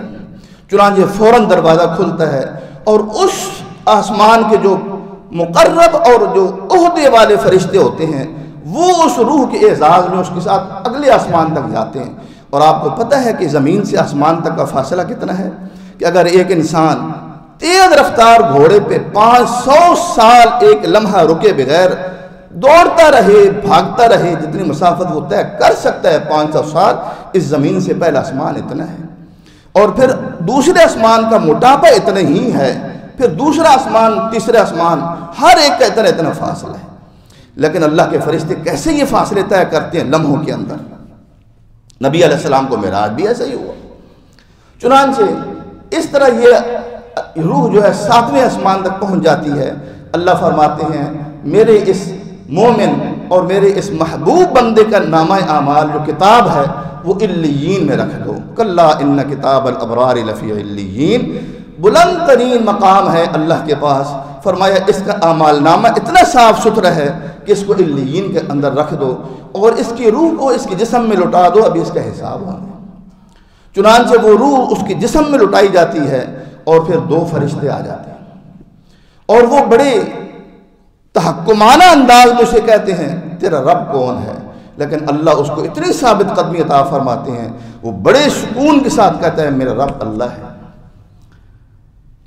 چنانچہ فوراً دروازہ کھلتا ہے اور اس آسمان کے جو مقرب اور جو عہدے والے فرشتے ہوتے ہیں وہ اس روح کے اعزاز میں اس کے ساتھ اگلے آسمان تک جاتے ہیں۔ اور آپ کو پتہ ہے کہ زمین سے آسمان تک کا فاصلہ کتنا ہے کہ اگر ایک انسان تیز رفتار گھوڑے پہ 500 سال ایک لمحہ رکے بغیر دوڑتا رہے، بھاگتا رہے، جتنی مسافت وہ طے کر سکتا ہے 500 سال، اس زمین سے پہلا آسمان اتنا ہے، اور پھر دوسرے آسمان کا موٹاپا اتنا ہی ہے، پھر دوسرا آسمان، تیسرے آسمان، ہر ایک کا اتنا فاصلہ ہے۔ لیکن اللہ کے فرشتے کیسے یہ فاصلے طے کرتے ہیں لمحوں کے اندر؟ نبی علیہ السلام کو معراج بھی ایسا ہی ہوا۔ چنانچہ اس طرح یہ روح جو ہے 7ویں آسمان تک پہنچ جاتی ہے۔ اللہ فرماتے ہیں میرے اس مومن اور میرے اس محبوب بندے کا نامہ اعمال جو کتاب ہے وہ علیین میں رکھ دو۔ کلا ان کتاب الابرار لفی علیین، بلند ترین مقام ہے اللہ کے پاس۔ فرمایا اس کا اعمال نامہ اتنا صاف ستھرا ہے کہ اس کو علیین کے اندر رکھ دو اور اس کی روح کو اس کے جسم میں لٹا دو، ابھی اس کا حساب ہونا۔ چنانچہ وہ روح اس کے جسم میں لٹائی جاتی ہے اور پھر 2 فرشتے آ جاتے ہیں اور وہ بڑے تحکمانہ انداز میں اسے کہتے ہیں تیرا رب کون ہے، لیکن اللہ اس کو اتنی ثابت قدمی عطا فرماتے ہیں، وہ بڑے سکون کے ساتھ کہتا ہے میرا رب اللہ ہے۔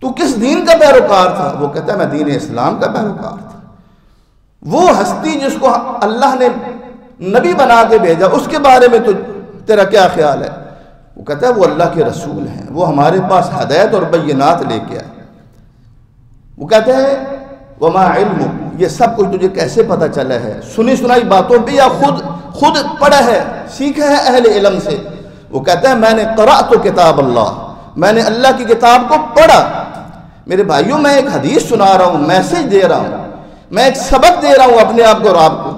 تو کس دین کا پیروکار تھا؟ وہ کہتا ہے میں دین اسلام کا پیروکار تھا۔ وہ ہستی جس کو اللہ نے نبی بنا کے بھیجا اس کے بارے میں تو تیرا کیا خیال ہے؟ وہ کہتا ہے وہ اللہ کے رسول ہیں، وہ ہمارے پاس ہدایت اور بینات لے کے آئے۔ وہ کہتے ہیں وما علم، یہ سب کچھ تجھے کیسے پتہ چلا ہے؟ سنی سنائی باتوں پہ یا خود پڑھا ہے، سیکھا ہے اہل علم سے؟ وہ کہتا ہے میں نے قرأت کتاب اللہ، میں نے اللہ کی کتاب کو پڑھا۔ میرے بھائیوں میں ایک حدیث سنا رہا ہوں، میسج دے رہا ہوں، میں ایک سبق دے رہا ہوں اپنے آپ کو اور آپ کو۔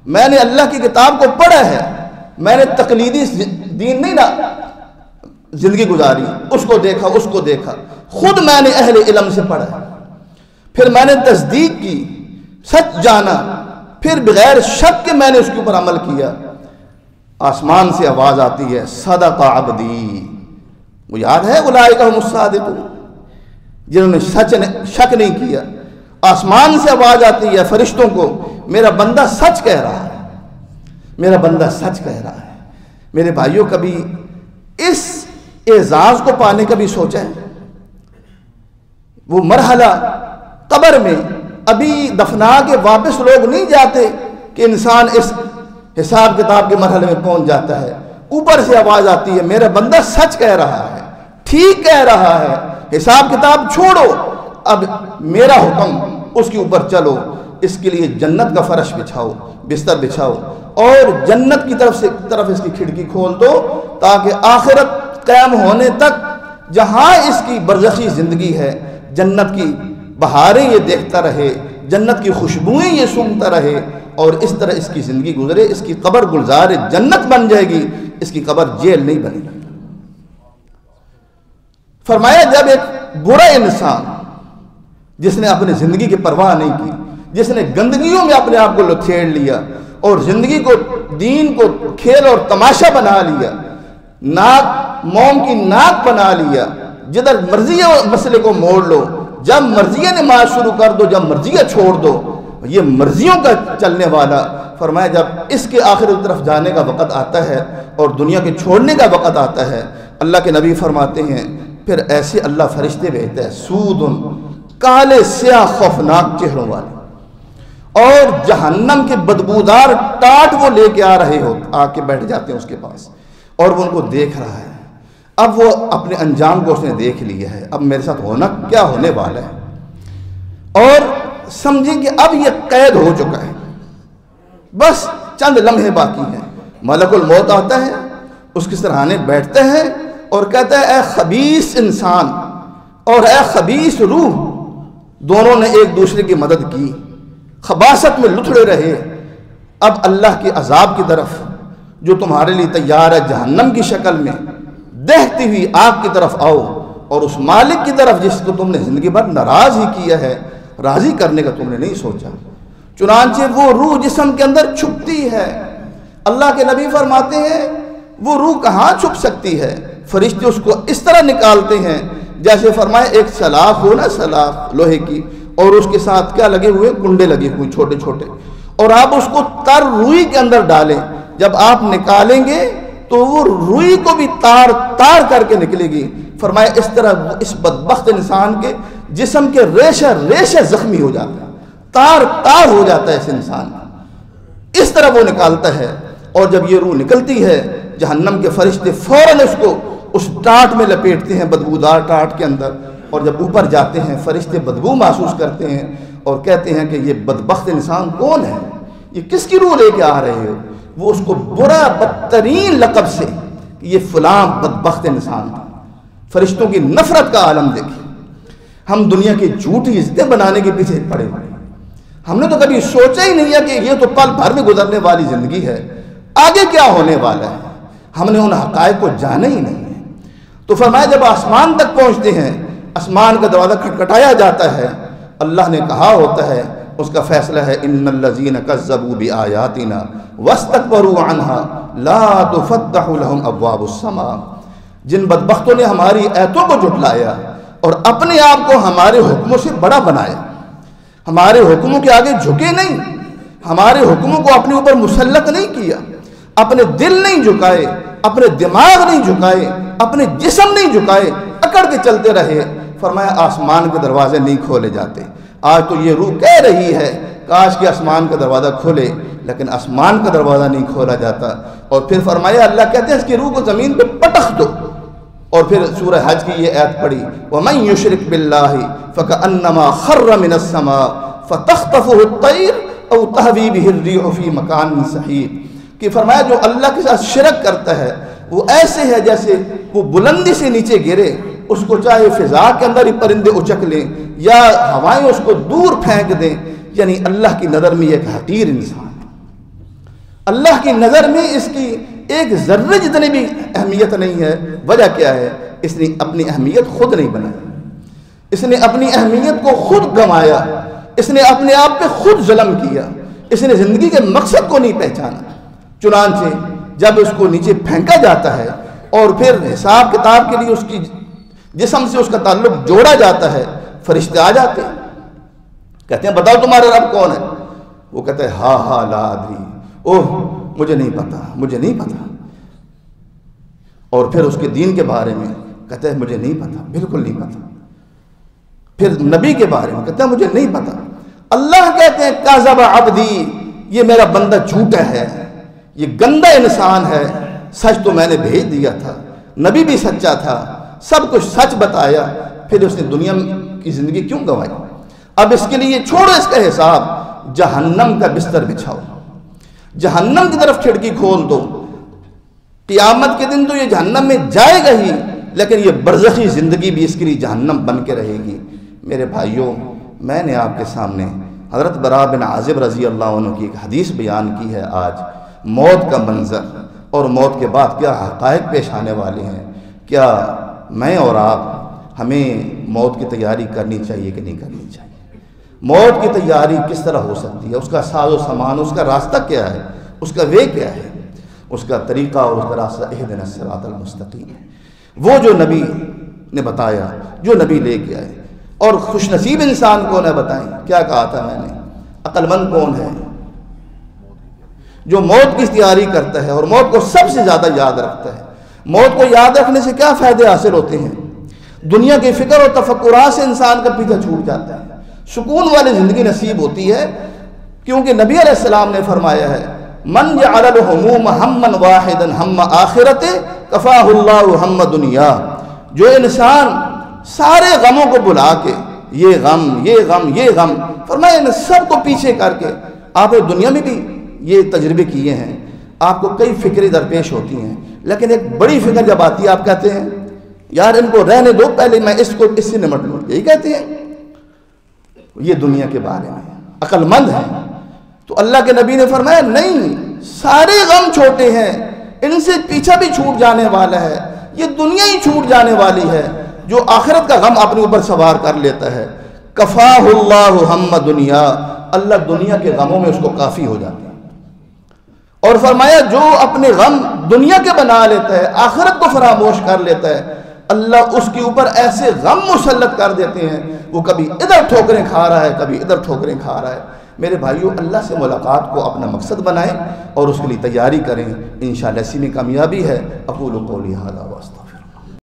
میں نے اللہ کی کتاب کو پڑھا ہے، میں نے تقلیدی دین نہیں نا زندگی گزاری، اس کو دیکھا، خود میں نے اہل علم سے پڑھا ہے، پھر میں نے تصدیق کی، سچ جانا، پھر بغیر شک کے میں نے اس کے اوپر عمل کیا۔ آسمان سے آواز آتی ہے صدق عبدی، وہ یاد ہے اولئک هم الصادقون، جنہوں نے شک نہیں کیا۔ آسمان سے آواز آتی ہے فرشتوں کو میرا بندہ سچ کہہ رہا ہے، میرا بندہ سچ کہہ رہا ہے۔ میرے بھائیوں کبھی اس اعزاز کو پانے کا بھی سوچا ہے؟ وہ مرحلہ قبر میں ابھی دفنا کے واپس لوگ نہیں جاتے کہ انسان اس حساب کتاب کے مرحلے میں پہنچ جاتا ہے، اوپر سے آواز آتی ہے میرا بندہ سچ کہہ رہا ہے، ٹھیک کہہ رہا ہے، حساب کتاب چھوڑو، اب میرا حکم اس کے اوپر چلو۔ اس کے لیے جنت کا فرش بچھاؤ، بستر بچھاؤ اور جنت کی طرف اس کی کھڑکی کھول دو تاکہ آخرت قیام ہونے تک جہاں اس کی برزخی زندگی ہے جنت کی بہاریں یہ دیکھتا رہے، جنت کی خوشبوئیں یہ سونگتا رہے، اور اس طرح اس کی زندگی گزرے۔ اس کی قبر گلزار جنت بن جائے گی، اس کی قبر جیل نہیں بنے گی۔ فرمایا جب ایک برا انسان جس نے اپنی زندگی کی پرواہ نہیں کی، جس نے گندگیوں میں اپنے آپ کو لتھیڑ لیا اور زندگی کو دین کو کھیل اور تماشا بنا لیا، موم کی ناک بنا لیا، جدھر مرضی ہے مسئلے کو موڑ لو، جب مرضی ہے نماز شروع کر دو، جب مرضی ہے چھوڑ دو، یہ مرضیوں کا چلنے والا۔ فرمایا جب اس کے آخرت کی طرف جانے کا وقت آتا ہے اور دنیا کے چھوڑنے کا وقت آتا ہے، اللہ کے نبی فرماتے ہیں پھر ایسے اللہ فرشتے بھیجتا ہے سود کالے سیاہ خوفناک چہروں والے، اور جہنم کے بدبودار ٹاٹ وہ لے کے آ کے بیٹھ جاتے ہیں اس کے پاس، اور وہ ان کو دیکھ رہا ہے۔ اب وہ اپنے انجام کو اس نے دیکھ لیا ہے، اب میرے ساتھ کیا ہونے والا ہے، اور سمجھیں کہ اب یہ قید ہو چکا ہے، بس چند لمحے باقی ہیں۔ ملک الموت آتا ہے، اس کے سرہانے بیٹھتے ہیں اور کہتا ہے اے خبیث انسان اور اے خبیث روح، دونوں نے ایک دوسرے کی مدد کی، خباثت میں لتھڑے رہے۔ اب اللہ کے عذاب کی طرف جو تمہارے لیے تیار ہے جہنم کی شکل میں، دہتی ہوئی آگ کی طرف آؤ، اور اس مالک کی طرف جس کو تم نے زندگی بھر ناراض ہی کیا ہے، راضی کرنے کا تم نے نہیں سوچا۔ چنانچہ وہ روح جسم کے اندر چھپتی ہے، اللہ کے نبی فرماتے ہیں وہ روح کہاں چھپ سکتی ہے؟ فرشتے اس کو اس طرح نکالتے ہیں جیسے فرمائے ایک سلاخ ہو نا، سلاخ لوہے کی، اور اس کے ساتھ کیا لگے ہوئے؟ کنڈے لگے ہوئے چھوٹے چھوٹے، اور آپ اس کو تر روئی کے اندر ڈالیں، جب آپ نکالیں گے تو وہ روئی کو بھی تار تار کر کے نکلے گی۔ فرمایا اس طرح اس بدبخت انسان کے جسم کے ریشہ ریشہ زخمی ہو جاتا ہے، تار تار ہو جاتا ہے اس انسان، اس طرح وہ نکالتا ہے۔ اور جب یہ روح نکلتی ہے، جہنم کے فرشتے فوراً اس کو اس ٹاٹ میں لپیٹتے ہیں، بدبودار ٹاٹ کے اندر، اور جب اوپر جاتے ہیں فرشتے بدبو محسوس کرتے ہیں اور کہتے ہیں کہ یہ بدبخت انسان کون ہے، یہ کس کی روح لے کے آ رہے ہو؟ وہ اس کو برا بدترین لقب سے یہ فلاں بدبخت انسان تھا۔ فرشتوں کی نفرت کا عالم دیکھیں۔ ہم دنیا کی جھوٹی عزتیں بنانے کے پیچھے پڑے ہوئے، ہم نے تو کبھی سوچا ہی نہیں ہے کہ یہ تو پل بھر میں گزرنے والی زندگی ہے، آگے کیا ہونے والا ہے، ہم نے ان حقائق کو جانا ہی نہیں ہے۔ تو فرمایا جب آسمان تک پہنچتے ہیں، آسمان کا دروازہ کھٹکھٹایا جاتا ہے، اللہ نے کہا ہوتا ہے، اس کا فیصلہ ہے ان الذین کذبوا بآیاتنا واستکبروا عنها لا تفتح لهم ابواب السماء۔ جن بدبختوں نے ہماری آیتوں کو جھٹلایا اور اپنے آپ کو ہمارے حکموں سے بڑا بنایا، ہمارے حکموں کے آگے جھکے نہیں، ہمارے حکموں کو اپنے اوپر مسلط نہیں کیا، اپنے دل نہیں جھکائے، اپنے دماغ نہیں جھکائے، اپنے جسم نہیں جھکائے، اکڑ کے چلتے رہے۔ فرمایا آسمان کے دروازے نہیں کھولے جاتے۔ آج تو یہ روح کہہ رہی ہے کاش کہ آسمان کا دروازہ کھولے، لیکن آسمان کا دروازہ نہیں کھولا جاتا۔ اور پھر فرمایا اللہ کہتے ہیں اس کی روح کو زمین پہ پٹخ دو، اور پھر سورہ حج کی یہ آیت پڑھی وَمَن يُشْرِكْ بِاللَّهِ فَكَأَنَّمَا خَرَّ مِنَ السَّمَاءِ فَتَخْطَفُهُ الطَّيْرُ أَوْ تَهْوِي بِهِ الرِّيحُ فِي مَكَانٍ سَحِيقٍ، کہ فرمایا جو اللہ کے ساتھ شرک کرتا ہے وہ ایسے ہے جیسے وہ بلندی سے نیچے گرے، اس کو چاہے فضا کے اندر ہی پرندے اچک لیں یا ہوائیں اس کو دور پھینک دیں، یعنی اللہ کی نظر میں ایک حقیر انسان ہے، اللہ کی نظر میں اس کی ایک ذرے جتنی بھی اہمیت نہیں ہے۔ وجہ کیا ہے؟ اس نے اپنی اہمیت خود نہیں بنائی، اس نے اپنی اہمیت کو خود گنوایا، اس نے اپنے آپ پہ خود ظلم کیا، اس نے زندگی کے مقصد کو نہیں پہچانا۔ چنانچہ جب اس کو نیچے پھینکا جاتا ہے اور پھر حساب کتاب کے لیے اس کی جسم سے اس کا تعلق جوڑا جاتا ہے، فرشتے آ جاتے ہیں، کہتے ہیں بتاؤ تمہارا رب کون ہے؟ وہ کہتا ہے ہا لا ادری، اوہ مجھے نہیں پتا، مجھے نہیں پتا۔ اور پھر اس کے دین کے بارے میں کہتا ہے مجھے نہیں پتا، بالکل نہیں پتا۔ پھر نبی کے بارے میں کہتا ہے مجھے نہیں پتا۔ اللہ کہتے ہیں کذب عبدی، یہ میرا بندہ جھوٹا ہے، یہ گندا انسان ہے، سچ تو میں نے بھیج دیا تھا، نبی بھی سچا تھا، سب کچھ سچ بتایا، پھر اس نے دنیا کی زندگی کیوں گنوائی؟ اب اس کے لیے چھوڑو اس کا حساب، جہنم کا بستر بچھاؤ، جہنم کی طرف کھڑکی کھول دو۔ قیامت کے دن تو یہ جہنم میں جائے گا ہی، لیکن یہ برزخی زندگی بھی اس کے لیے جہنم بن کے رہے گی۔ میرے بھائیوں، میں نے آپ کے سامنے حضرت براء بن عازب رضی اللہ عنہ کی ایک حدیث بیان کی ہے آج، موت کا منظر اور موت کے بعد کیا حقائق پیش آنے والے ہیں۔ کیا میں اور آپ ہمیں موت کی تیاری کرنی چاہیے کہ نہیں کرنی چاہیے؟ موت کی تیاری کس طرح ہو سکتی ہے؟ اس کا ساز و سامان، اس کا راستہ کیا ہے، اس کا وے کیا ہے، اس کا طریقہ اور اس کا راستہ اہدنا الصراط المستقیم ہے، وہ جو نبی نے بتایا، جو نبی لے کے آئے۔ اور خوش نصیب انسان کون ہے بتائیں؟ کیا کہا تھا میں نے؟ عقل مند کون ہے؟ جو موت کی تیاری کرتا ہے اور موت کو سب سے زیادہ یاد رکھتا ہے۔ موت کو یاد رکھنے سے کیا فائدے حاصل ہوتے ہیں؟ دنیا کی فکر اور تفکرات سے انسان کا پیچھا چھوٹ جاتا ہے، سکون والی زندگی نصیب ہوتی ہے، کیونکہ نبی علیہ السلام نے فرمایا ہے من جعل الہموم ہما واحدا ہم آخرت کفاہ اللہ ہم دنیا، جو انسان سارے غموں کو بلا کے یہ غم یہ غم یہ غم، فرمایا ان سب کو پیچھے کر کے، آپ دنیا میں بھی یہ تجربے کیے ہیں، آپ کو کئی فکریں درپیش ہوتی ہیں، لیکن ایک بڑی فکر جب آتی ہے آپ کہتے ہیں یار ان کو رہنے دو، پہلے میں اس سے نمٹ لوں، یہی کہتے ہیں. یہ دنیا کے بارے میں عقل مند ہے. تو اللہ کے نبی نے فرمایا نہیں، سارے غم چھوٹے ہیں، ان سے پیچھا بھی چھوٹ جانے والا ہے، یہ دنیا ہی چھوٹ جانے والی ہے. جو آخرت کا غم اپنے اوپر سوار کر لیتا ہے، کفاہ اللہ ہم دنیا، اللہ دنیا کے غموں میں اس کو کافی ہو جاتا ہے. اور فرمایا جو اپنے غم دنیا کے بنا لیتا ہے، آخرت کو فراموش کر لیتا ہے، اللہ اس کے اوپر ایسے غم مسلط کر دیتے ہیں، وہ کبھی ادھر ٹھوکریں کھا رہا ہے، کبھی ادھر ٹھوکریں کھا رہا ہے. میرے بھائیو، اللہ سے ملاقات کو اپنا مقصد بنائیں اور اس کے لیے تیاری کریں، انشاءاللہ اسی میں کامیابی ہے. اقول قولی ھذا واستغفر